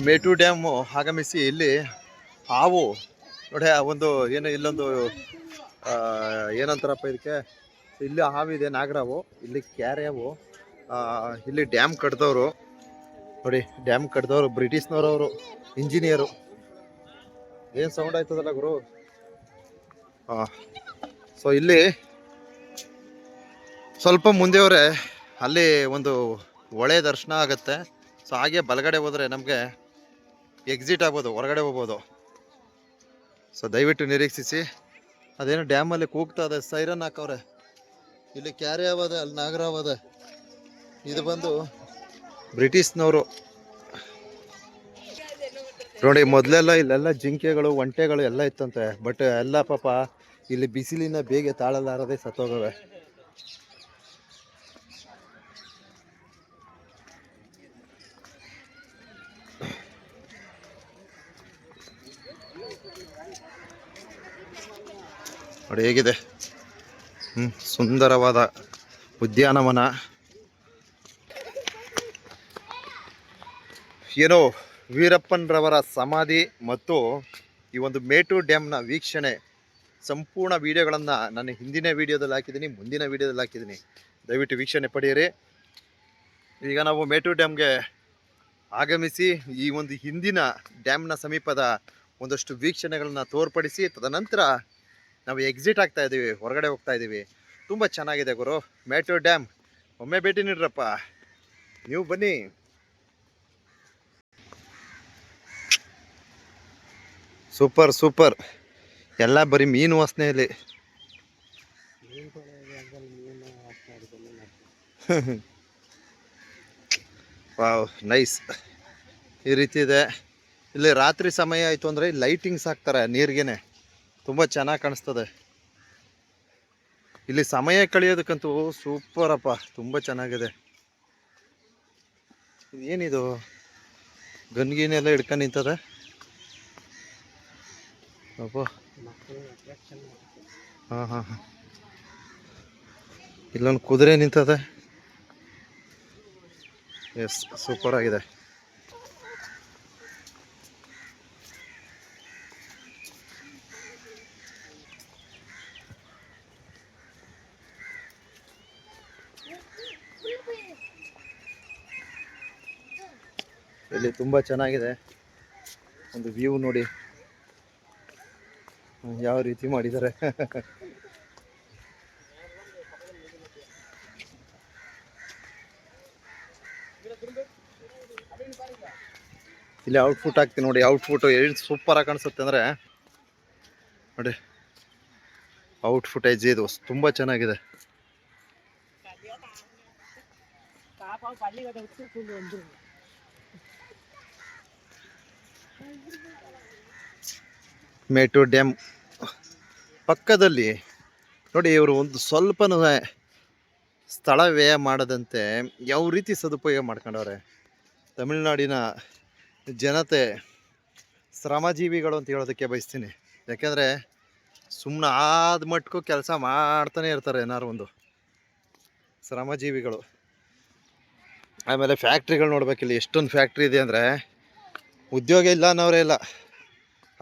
ಮೇಟೂರು dam ಆಗಮಿಸಿ ಇಲ್ಲಿ ಹಾವು ನೋಡಿ ಒಂದು ಏನು ಇಲ್ಲೊಂದು ಏನಂತಾರಪ್ಪ ಇದಕ್ಕೆ, ಇಲ್ಲಿ ಹಾವಿದೆ ನಾಗರಾವು, ಇಲ್ಲಿ ಕ್ಯಾರ್ಯಾವು. ಇಲ್ಲಿ ಡ್ಯಾಮ್ ಕಟ್ಟಿದವರು ನೋಡಿ, ಡ್ಯಾಮ್ ಕಟ್ಟಿದವರು ಬ್ರಿಟಿಷ್ನವರವರು, ಇಂಜಿನಿಯರು. ಏನು ಸೌಂಡ್ ಆಯ್ತದಲ್ಲ ಗುರು. ಸೊ ಇಲ್ಲಿ ಸ್ವಲ್ಪ ಮುಂದೆಯವರೆ ಅಲ್ಲಿ ಒಂದು ಹೊಳೆ ದರ್ಶನ ಆಗುತ್ತೆ. ಸೊ ಹಾಗೆ ಬಲಗಡೆ ಹೋದರೆ ನಮಗೆ ಎಕ್ಸಿಟ್ ಆಗ್ಬೋದು, ಹೊರಗಡೆ ಹೋಗ್ಬೋದು. ಸೊ ದಯವಿಟ್ಟು ನಿರೀಕ್ಷಿಸಿ. ಅದೇನು ಡ್ಯಾಮಲ್ಲಿ ಕೂಗ್ತಾ ಇದೆ, ಸೈರನ್ ಹಾಕವ್ರೆ. ಇಲ್ಲಿ ಕ್ಯಾರಿ ಆವದೆ, ಅಲ್ಲಿ ನಾಗರಾವದೆ. ಇದು ಬಂದು ಬ್ರಿಟಿಷ್ನವರು ನೋಡಿ. ಮೊದಲೆಲ್ಲ ಇಲ್ಲೆಲ್ಲ ಜಿಂಕೆಗಳು, ಒಂಟೆಗಳು ಎಲ್ಲ ಇತ್ತಂತೆ. ಬಟ್ ಎಲ್ಲ ಪಾಪ ಇಲ್ಲಿ ಬಿಸಿಲಿನ ಬೇಗ ತಾಳಲಾರದೆ ಸತ್ತೋಗವೆ. ನೋಡಿ ಹೇಗಿದೆ, ಸುಂದರವಾದ ಉದ್ಯಾನವನ. ಏನೋ ವೀರಪ್ಪನ್ರವರ ಸಮಾಧಿ ಮತ್ತು ಈ ಒಂದು ಮೇಟೂರು ಡ್ಯಾಮ್ನ ವೀಕ್ಷಣೆ ಸಂಪೂರ್ಣ ವಿಡಿಯೋಗಳನ್ನು ನಾನು ಹಿಂದಿನ ವಿಡಿಯೋದಲ್ಲಿ ಹಾಕಿದ್ದೀನಿ, ಮುಂದಿನ ವಿಡಿಯೋದಲ್ಲಿ ಹಾಕಿದ್ದೀನಿ. ದಯವಿಟ್ಟು ವೀಕ್ಷಣೆ ಪಡೆಯಿರಿ. ಈಗ ನಾವು ಮೇಟೂರು ಡ್ಯಾಮ್ಗೆ ಆಗಮಿಸಿ ಈ ಒಂದು ಹಿಂದಿನ ಡ್ಯಾಮ್ನ ಸಮೀಪದ ಒಂದಷ್ಟು ವೀಕ್ಷಣೆಗಳನ್ನ ತೋರ್ಪಡಿಸಿ ತದನಂತರ ನಾವು ಎಕ್ಸಿಟ್ ಆಗ್ತಾ ಇದ್ದೀವಿ, ಹೊರಗಡೆ ಹೋಗ್ತಾ ಇದ್ದೀವಿ. ತುಂಬ ಚೆನ್ನಾಗಿದೆ ಗುರು ಮೇಟೂರು ಡ್ಯಾಮ್. ಒಮ್ಮೆ ಭೇಟಿ ನೀಡ್ರಪ್ಪ, ನೀವು ಬನ್ನಿ. Super super. ಎಲ್ಲ ಬರೀ ಮೀನು ವಾಸನೆಯಲ್ಲಿ. Wow, nice. ಈ ರೀತಿ ಇದೆ. ಇಲ್ಲಿ ರಾತ್ರಿ ಸಮಯ ಆಯಿತು ಅಂದರೆ ಲೈಟಿಂಗ್ಸ್ ಹಾಕ್ತಾರೆ ನೀರಿಗೆನೆ, ತುಂಬ ಚೆನ್ನಾಗಿ ಕಾಣಿಸ್ತದೆ. ಇಲ್ಲಿ ಸಮಯ ಕಳೆಯೋದಕ್ಕಂತೂ ಸೂಪರಪ್ಪ, ತುಂಬ ಚೆನ್ನಾಗಿದೆ. ಏನಿದು ಗನ್ಗಿನೆಲ್ಲ ಹಿಡ್ಕೊಂಡು ನಿಂತದೆ ಅಪ್ಪ. ಹಾಂ ಹಾಂ ಹಾಂ, ಇಲ್ಲೊಂದು ಕುದುರೆ ನಿಂತದೆ. ಎಸ್, ಸೂಪರ್ ಆಗಿದೆ. ಇಲ್ಲಿ ತುಂಬ ಚೆನ್ನಾಗಿದೆ. ಒಂದು ವ್ಯೂ ನೋಡಿ ಯಾವ ರೀತಿ ಮಾಡಿದ್ದಾರೆ. ಇಲ್ಲಿ ಔಟ್ಫುಟ್ ಹಾಕ್ತೀನಿ ನೋಡಿ. ಔಟ್ಫುಟ್ ಏನು ಸೂಪರಾಗಿ ಕಾಣಿಸುತ್ತೆ ಅಂದರೆ ನೋಡಿ, ಔಟ್ಫುಟೇಜ್ ಇದು ತುಂಬ ಚೆನ್ನಾಗಿದೆ. ಮೇಟೂರು ಡ್ಯಾಮ್ ಪಕ್ಕದಲ್ಲಿ ನೋಡಿ, ಇವರು ಒಂದು ಸ್ವಲ್ಪನೂ ಸ್ಥಳ ವ್ಯಯ ಮಾಡದಂತೆ ಯಾವ ರೀತಿ ಸದುಪಯೋಗ ಮಾಡ್ಕೊಂಡವ್ರೆ. ತಮಿಳುನಾಡಿನ ಜನತೆ ಶ್ರಮಜೀವಿಗಳು ಅಂತ ಹೇಳೋದಕ್ಕೆ ಬಯಸ್ತೀನಿ. ಯಾಕೆಂದರೆ ಸುಮ್ಮನೆ ಆದ ಮಟ್ಟಕ್ಕೂ ಕೆಲಸ ಮಾಡ್ತಾನೆ ಇರ್ತಾರೆ, ಏನಾರು ಒಂದು ಶ್ರಮಜೀವಿಗಳು. ಆಮೇಲೆ ಫ್ಯಾಕ್ಟ್ರಿಗಳು ನೋಡ್ಬೇಕಿಲ್ಲಿ, ಎಷ್ಟೊಂದು ಫ್ಯಾಕ್ಟ್ರಿ ಇದೆ ಅಂದರೆ ಉದ್ಯೋಗ ಇಲ್ಲ ಅನ್ನೋರೇ ಇಲ್ಲ,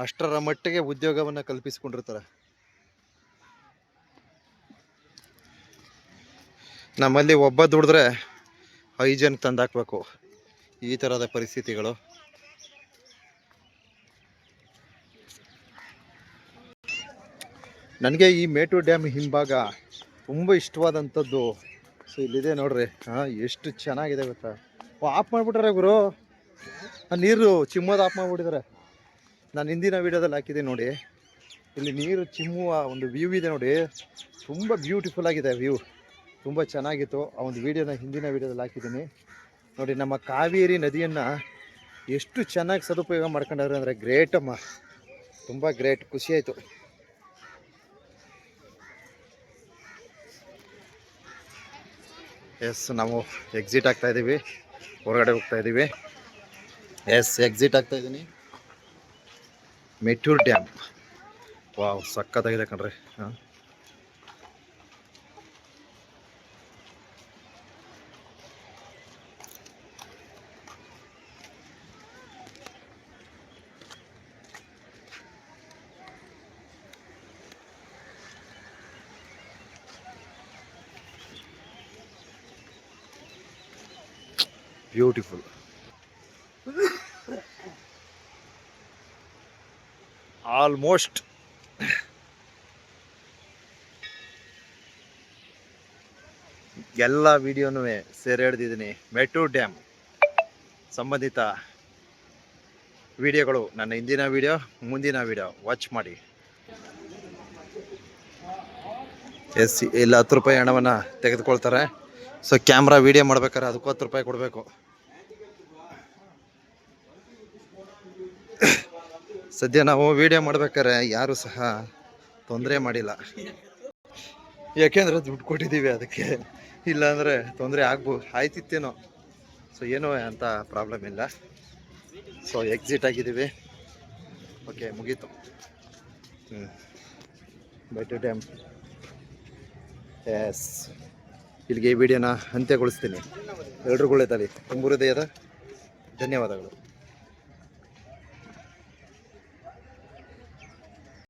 ಅಷ್ಟರ ಮಟ್ಟಿಗೆ ಉದ್ಯೋಗವನ್ನು ಕಲ್ಪಿಸ್ಕೊಂಡಿರ್ತಾರೆ. ನಮ್ಮಲ್ಲಿ ಒಬ್ಬ ದುಡಿದ್ರೆ 5 ಜನಕ್ಕೆ ತಂದಾಕ್ಬೇಕು, ಈ ಥರದ ಪರಿಸ್ಥಿತಿಗಳು. ನನಗೆ ಈ ಮೇಟೂರು ಡ್ಯಾಮ್ ಹಿಂಭಾಗ ತುಂಬ ಇಷ್ಟವಾದಂಥದ್ದು. ಸೊ ಇಲ್ಲಿದೆ ನೋಡ್ರಿ, ಎಷ್ಟು ಚೆನ್ನಾಗಿದೆ ಗೊತ್ತಾ. ಆಫ್ ಮಾಡಿಬಿಟ್ರೆ ಗುರು, ನೀರು ಚಿಮ್ಮೋದು ಆಫ್ ಮಾಡಿಬಿಟ್ಟಿದ್ದಾರೆ. ನಾನು ಹಿಂದಿನ ವೀಡಿಯೋದಲ್ಲಿ ಹಾಕಿದ್ದೀನಿ ನೋಡಿ, ಇಲ್ಲಿ ನೀರು ಚಿಮ್ಮುವ ಒಂದು ವ್ಯೂ ಇದೆ ನೋಡಿ, ತುಂಬ ಬ್ಯೂಟಿಫುಲ್ ಆಗಿದೆ ವ್ಯೂ, ತುಂಬ ಚೆನ್ನಾಗಿತ್ತು. ಆ ಒಂದು ವೀಡಿಯೋನ ಹಿಂದಿನ ವೀಡಿಯೋದಲ್ಲಿ ಹಾಕಿದ್ದೀನಿ ನೋಡಿ. ನಮ್ಮ ಕಾವೇರಿ ನದಿಯನ್ನು ಎಷ್ಟು ಚೆನ್ನಾಗಿ ಸದುಪಯೋಗ ಮಾಡ್ಕೊಂಡವ್ರೆ ಅಂದರೆ ಗ್ರೇಟ್ ಅಮ್ಮ, ತುಂಬ ಗ್ರೇಟ್, ಖುಷಿ ಆಯಿತು. ಎಸ್, ನಾವು ಎಕ್ಸಿಟ್ ಆಗ್ತಾ ಇದ್ದೀವಿ, ಹೊರಗಡೆ ಹೋಗ್ತಾ ಇದ್ದೀವಿ. ಎಸ್, ಎಕ್ಸಿಟ್ ಆಗ್ತಾ ಇದ್ದೀನಿ. ಮೇಟೂರು ಡ್ಯಾಮ್ ವಾವ್, ಸಕ್ಕತ್ತಾಗಿದೆ ಕಣ್ರಿ. ಬ್ಯೂಟಿಫುಲ್. ಆಲ್ಮೋಸ್ಟ್ ಎಲ್ಲ ವಿಡಿಯೋನೂ ಸೆರೆ ಹಿಡ್ದಿದ್ದೀನಿ. ಮೆಟ್ಟೂರು ಡ್ಯಾಮ್ ಸಂಬಂಧಿತ ವಿಡಿಯೋಗಳು ನನ್ನ ಹಿಂದಿನ ವಿಡಿಯೋ, ಮುಂದಿನ ವಿಡಿಯೋ ವಾಚ್ ಮಾಡಿ. ಎಸ್, ಇಲ್ಲ 10 ರೂಪಾಯಿ ಹಣವನ್ನು ತೆಗೆದುಕೊಳ್ತಾರೆ. ಸೊ ಕ್ಯಾಮ್ರಾ ವಿಡಿಯೋ ಮಾಡ್ಬೇಕಾದ್ರೆ ಅದಕ್ಕೂ 10 ರೂಪಾಯಿ ಕೊಡಬೇಕು. ಸದ್ಯ ನಾವು ವಿಡಿಯೋ ಮಾಡ್ಬೇಕಾದ್ರೆ ಯಾರೂ ಸಹ ತೊಂದರೆ ಮಾಡಿಲ್ಲ, ಯಾಕೆಂದರೆ ದುಡ್ಡು ಕೊಟ್ಟಿದ್ದೀವಿ ಅದಕ್ಕೆ. ಇಲ್ಲಾಂದರೆ ತೊಂದರೆ ಆಯ್ತಿತ್ತೇನೋ. ಸೊ ಏನೋ ಅಂತ ಪ್ರಾಬ್ಲಮ್ ಇಲ್ಲ. ಸೊ ಎಕ್ಸಿಟ್ ಆಗಿದ್ದೀವಿ. ಓಕೆ, ಮುಗೀತು. ಮೆಟ್ಟೂರು ಡ್ಯಾಮ್. ಎಸ್, ಇಲ್ಲಿಗೆ ಈ ವಿಡಿಯೋನ ಅಂತ್ಯಗೊಳಿಸ್ತೀನಿ. ಎಲ್ರಿಗೂ ಒಳ್ಳೆಯದಾಗಲಿ. ತುಂಬ ಹೃದಯದ ಧನ್ಯವಾದಗಳು.